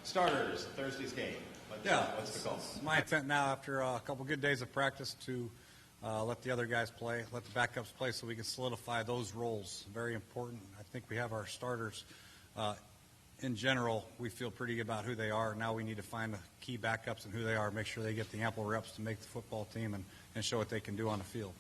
Starters, Thursday's game. What's the call? It's my intent now, after a couple good days of practice, to let the other guys play, let the backups play, so we can solidify those roles. Very important. I think we have our starters. In general, we feel pretty good about who they are. Now we need to find the key backups and who they are, make sure they get the ample reps to make the football team and show what they can do on the field.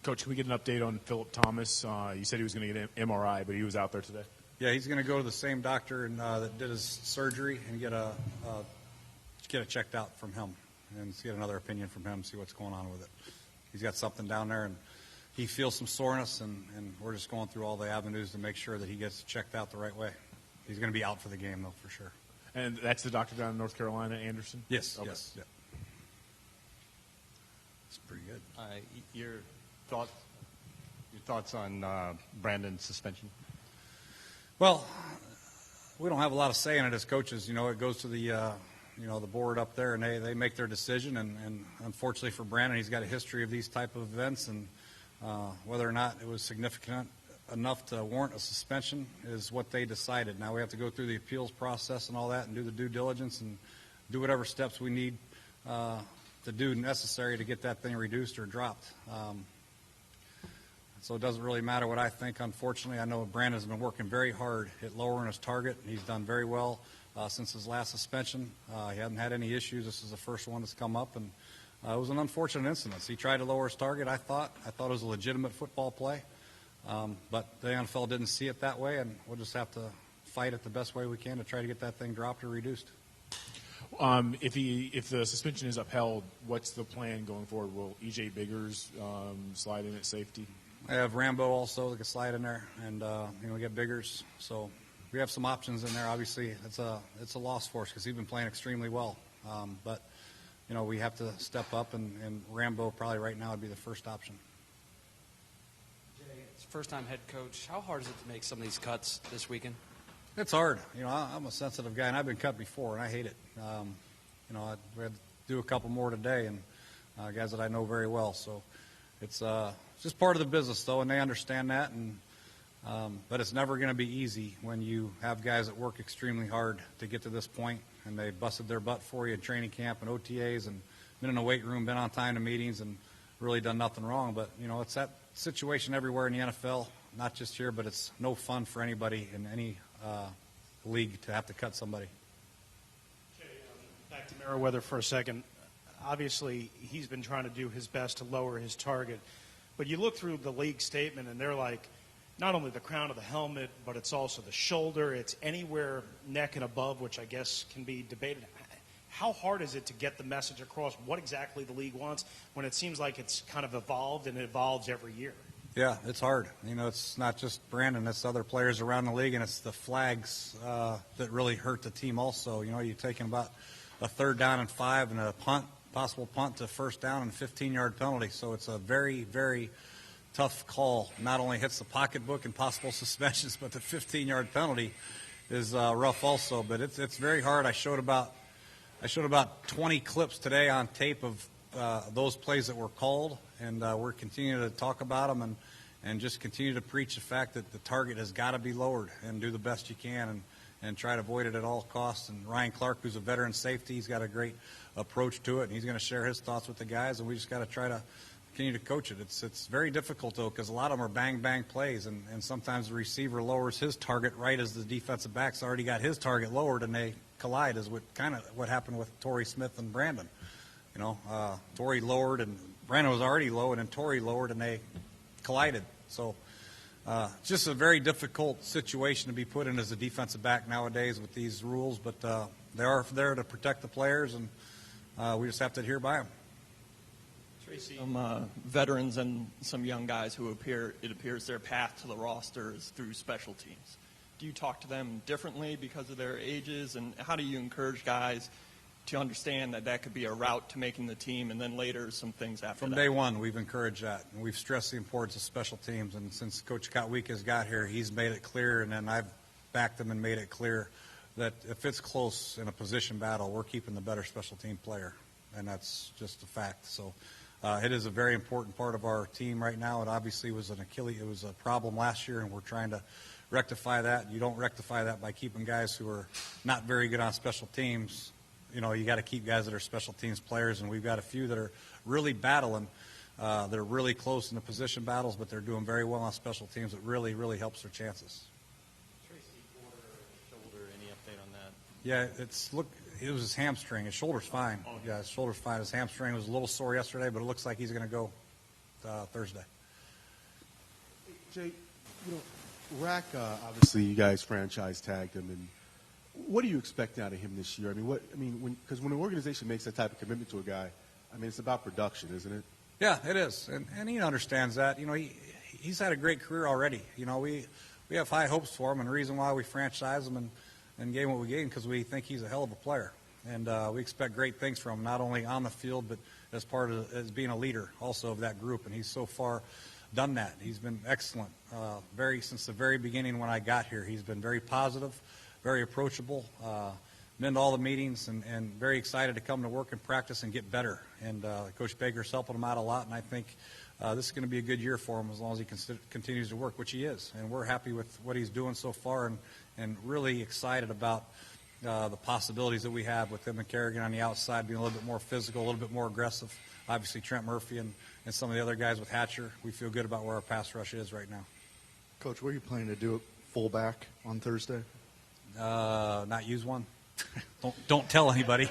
Coach, can we get an update on Philip Thomas? You said he was going to get an MRI, but he was out there today. Yeah, he's going to go to the same doctor that did his surgery and get it checked out from him and get another opinion from him, see what's going on with it. He's got something down there, and he feels some soreness, and we're just going through all the avenues to make sure that he gets checked out the right way. He's going to be out for the game, though, for sure. And that's the doctor down in North Carolina, Anderson? Yes, okay. Yes. Yeah. It's pretty good. Your thoughts on Brandon's suspension? Well, we don't have a lot of say in it as coaches. You know, it goes to the the board up there, and they make their decision. And unfortunately for Brandon, he's got a history of these type of events, and whether or not it was significant enough to warrant a suspension is what they decided. Now we have to go through the appeals process and all that, and do the due diligence and do whatever steps we need to do necessary to get that thing reduced or dropped. So it doesn't really matter what I think. Unfortunately, I know Brandon's been working very hard at lowering his target. He's done very well since his last suspension. He hasn't had any issues. This is the first one that's come up, and it was an unfortunate incident. He tried to lower his target, I thought. I thought it was a legitimate football play, but the NFL didn't see it that way, and we'll just have to fight it the best way we can to try to get that thing dropped or reduced. If the suspension is upheld, what's the plan going forward? Will E.J. Biggers slide in at safety? I have Rambo also that can slide in there, and we get Biggers. So we have some options in there. Obviously, it's a loss for us because he's been playing extremely well. But we have to step up, and Rambo probably right now would be the first option. Jay, it's first-time head coach. How hard is it to make some of these cuts this weekend? It's hard. I'm a sensitive guy, and I've been cut before, and I hate it. We had to do a couple more today, and guys that I know very well. So it's just part of the business, though, and they understand that. But it's never going to be easy when you have guys that work extremely hard to get to this point, and they busted their butt for you in training camp and OTAs and been in the weight room, been on time to meetings, and really done nothing wrong. But, it's that situation everywhere in the NFL, not just here, but it's no fun for anybody in any league to have to cut somebody. Okay, back to Meriweather for a second. Obviously, he's been trying to do his best to lower his target. But you look through the league statement, and they're like, not only the crown of the helmet, but it's also the shoulder. It's anywhere neck and above, which I guess can be debated. How hard is it to get the message across what exactly the league wants when it seems like it's kind of evolved and it evolves every year? Yeah, it's hard. It's not just Brandon. It's other players around the league, and it's the flags that really hurt the team also. You're taking about a 3rd down and 5 and a possible punt to first down and a 15-yard penalty. So it's a very, very tough call. Not only hits the pocketbook and possible suspensions, but the 15-yard penalty is rough also. But it's very hard. I showed about 20 clips today on tape of those plays that were called, and we're continuing to talk about them and just continue to preach the fact that the target has got to be lowered and do the best you can and try to avoid it at all costs. And Ryan Clark, who's a veteran safety, he's got a great approach to it, and he's going to share his thoughts with the guys, and we just got to try to continue to coach it. It's very difficult, though, because a lot of them are bang-bang plays, and sometimes the receiver lowers his target right as the defensive back's already got his target lowered, and they collide, is what happened with Torrey Smith and Brandon. Torrey lowered, and Brandon was already low, and then Torrey lowered, and they collided. So it's just a very difficult situation to be put in as a defensive back nowadays with these rules, but they are there to protect the players, and we just have to adhere by them. Tracy. Some veterans and some young guys who it appears their path to the roster is through special teams. Do you talk to them differently because of their ages, and how do you encourage guys to understand that could be a route to making the team, and then later some things after From that? day one, we've encouraged that, and we've stressed the importance of special teams. And since Coach Kotwiek has got here, he's made it clear, and then I've backed him and made it clear that if it's close in a position battle, we're keeping the better special team player, and that's just a fact. So It is a very important part of our team right now. It obviously was an Achilles. It was a problem last year, and we're trying to rectify that. You don't rectify that by keeping guys who are not very good on special teams. You got to keep guys that are special teams players, and we've got a few that are really battling. They're really close in the position battles, but they're doing very well on special teams. It really, really helps their chances. Shoulder, any update on that? Yeah, it was his hamstring. His shoulder's fine. Yeah, his shoulder's fine. His hamstring was a little sore yesterday, but it looks like he's going to go Thursday. Jay, Rack, obviously you guys franchise tagged him, and what do you expect out of him this year? Because when an organization makes that type of commitment to a guy, it's about production, isn't it? Yeah, it is, and he understands that. He's had a great career already. We have high hopes for him, and the reason why we franchise him and gave him what we gave him because we think he's a hell of a player, and we expect great things from him, not only on the field but as being a leader also of that group. And he's so far done that. He's been excellent, since the very beginning when I got here. He's been very positive, very approachable. Been to all the meetings and very excited to come to work and practice and get better. And Coach Baker's helping him out a lot, and I think this is going to be a good year for him as long as he continues to work, which he is. And we're happy with what he's doing so far and really excited about the possibilities that we have with him and Kerrigan on the outside being a little bit more physical, a little bit more aggressive. Obviously Trent Murphy and some of the other guys with Hatcher. We feel good about where our pass rush is right now. Coach, what are you planning to do at fullback on Thursday? Not use one. Don't tell anybody.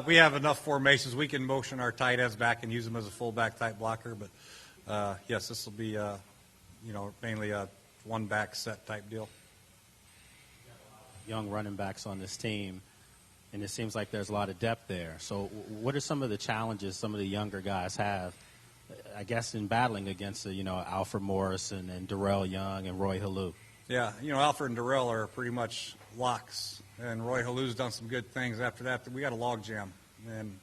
We have enough formations. We can motion our tight ends back and use them as a fullback type blocker. But yes, this will be mainly a one back set type deal. Young running backs on this team, and it seems like there's a lot of depth there. So what are some of the challenges some of the younger guys have, I guess, in battling against Alfred Morrison and Darrell Young and Roy Halou? Yeah, Alfred and Darrell are pretty much locks, and Roy Halou's done some good things. After that, we got a log jam, and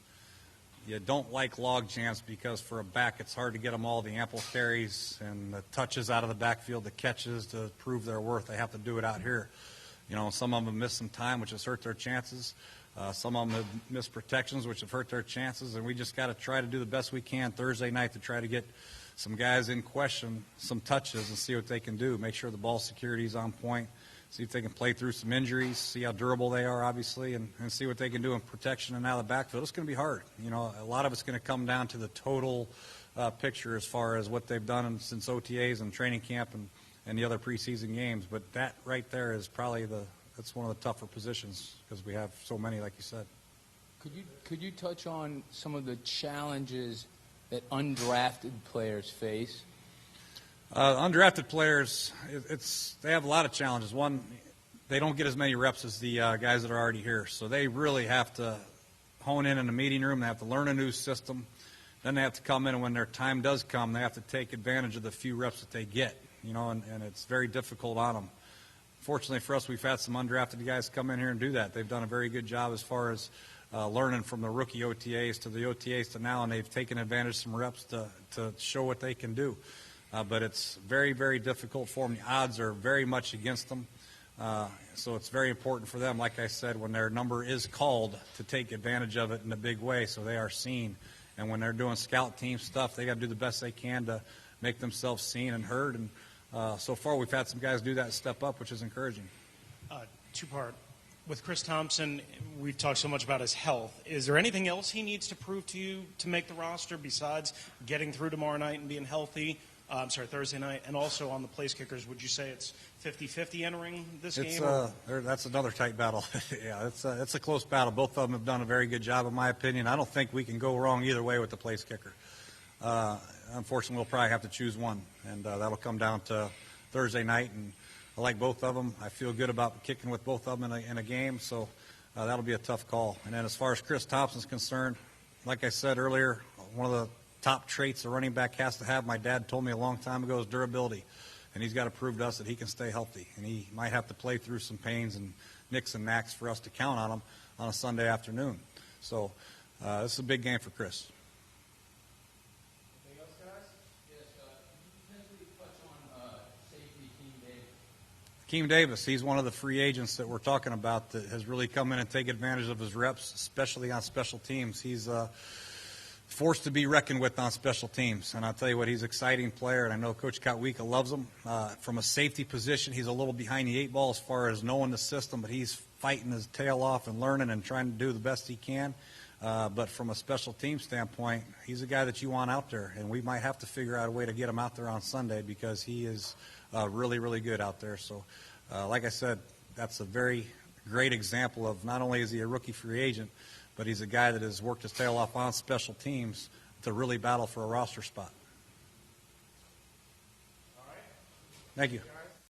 you don't like log jams because for a back it's hard to get them all the ample carries and the touches out of the backfield, the catches to prove their worth. They have to do it out here. Some of them have missed some time, which has hurt their chances. Some of them have missed protections, which have hurt their chances, and we just got to try to do the best we can Thursday night to try to get some guys in question, some touches, and see what they can do. Make sure the ball security is on point, see if they can play through some injuries, see how durable they are, obviously, and see what they can do in protection and out of the backfield. It's going to be hard. A lot of it's going to come down to the total picture as far as what they've done since OTAs and training camp and the other preseason games. But that right there is probably that's one of the tougher positions because we have so many, like you said. Could you touch on some of the challenges that undrafted players face? Undrafted players, they have a lot of challenges. One, they don't get as many reps as the guys that are already here, so they really have to hone in the meeting room. They have to learn a new system. Then they have to come in, and when their time does come, they have to take advantage of the few reps that they get. And it's very difficult on them. Fortunately for us, we've had some undrafted guys come in here and do that. They've done a very good job as far as learning from the rookie OTAs to the OTAs to now, and they've taken advantage of some reps to show what they can do. But it's very, very difficult for them. The odds are very much against them. So it's very important for them, like I said, when their number is called, to take advantage of it in a big way so they are seen. And when they're doing scout team stuff, they got to do the best they can to make themselves seen and heard. And so far we've had some guys do that and step up, which is encouraging. Two-part. With Chris Thompson, we've talked so much about his health. Is there anything else he needs to prove to you to make the roster besides getting through tomorrow night and being healthy? Thursday night. And also on the place kickers, would you say it's 50-50 entering this game? That's another tight battle. Yeah, it's a close battle. Both of them have done a very good job, in my opinion. I don't think we can go wrong either way with the place kicker. Unfortunately, we'll probably have to choose one, and that'll come down to Thursday night. And I like both of them. I feel good about kicking with both of them in a game, so that'll be a tough call. And then as far as Chris Thompson's concerned, like I said earlier, one of the top traits a running back has to have, my dad told me a long time ago, is durability. And he's got to prove to us that he can stay healthy. And he might have to play through some pains and nicks and knacks for us to count on him on a Sunday afternoon. So this is a big game for Chris. Anything else, guys? Yes, can you potentially touch on safety Team Davis? Keem Davis, he's one of the free agents that we're talking about that has really come in and taken advantage of his reps, especially on special teams. He's forced to be reckoned with on special teams. And I'll tell you what, he's an exciting player, and I know Coach Kotwika loves him. From a safety position, he's a little behind the 8 ball as far as knowing the system, but he's fighting his tail off and learning and trying to do the best he can. But from a special team standpoint, he's a guy that you want out there, and we might have to figure out a way to get him out there on Sunday because he is really, really good out there. So, like I said, that's a very great example of not only is he a rookie free agent, but he's a guy that has worked his tail off on special teams to really battle for a roster spot. Thank you.